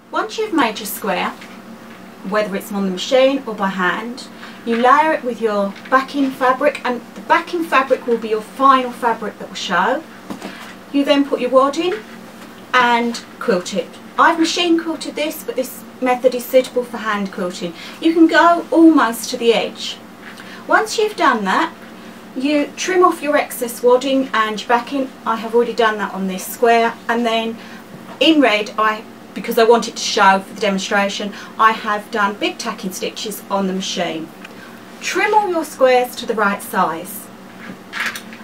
Once you've made your square, whether it's on the machine or by hand, you layer it with your backing fabric, and the backing fabric will be your final fabric that will show. You then put your wad in and quilt it. I've machine quilted this, but this method is suitable for hand quilting. You can go almost to the edge. Once you've done that, you trim off your excess wadding and your backing. I have already done that on this square, and then in red, because I want it to show for the demonstration, I have done big tacking stitches on the machine. Trim all your squares to the right size,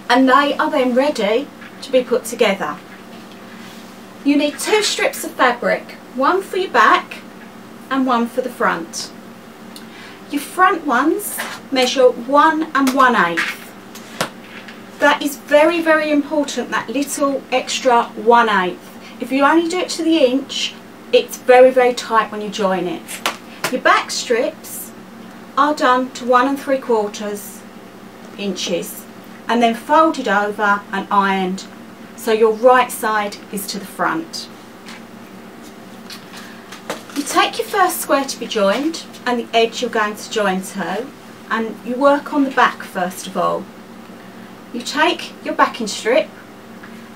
and they are then ready to be put together. You need 2 strips of fabric, one for your back and one for the front. Your front ones measure 1 1/8. That is very, very important, that little extra 1/8. If you only do it to the inch, it's very, very tight when you join it. Your back strips are done to 1 3/4 inches and then folded over and ironed, so your right side is to the front. You take your first square to be joined and the edge you're going to join to, and you work on the back first of all. You take your backing strip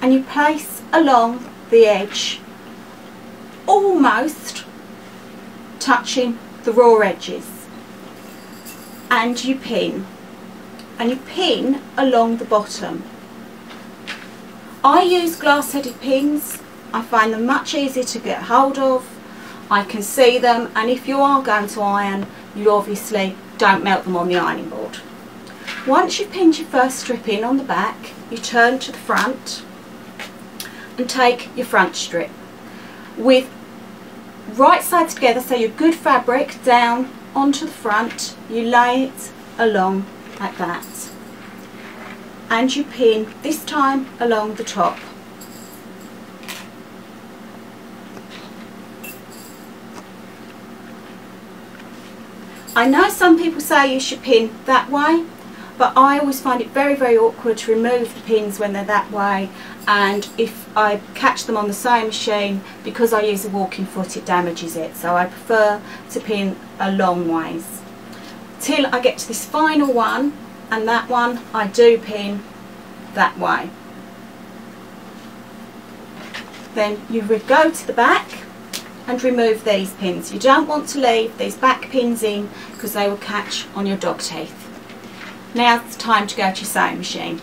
and you place along the edge, almost touching the raw edges, and you pin along the bottom. I use glass-headed pins. I find them much easier to get hold of. I can see them, and if you are going to iron, you obviously don't melt them on the ironing board. Once you've pinned your first strip in on the back, you turn to the front and take your front strip with right sides together, so your good fabric down onto the front. You lay it along like that, and you pin this time along the top. I know some people say you should pin that way, but I always find it very, very awkward to remove the pins when they're that way, and if I catch them on the sewing machine, because I use a walking foot, it damages it, so I prefer to pin a long ways till I get to this final one, and that one I do pin that way. Then you go to the back and remove these pins. You don't want to leave these back pins in because they will catch on your dog teeth. Now it's time to go to your sewing machine.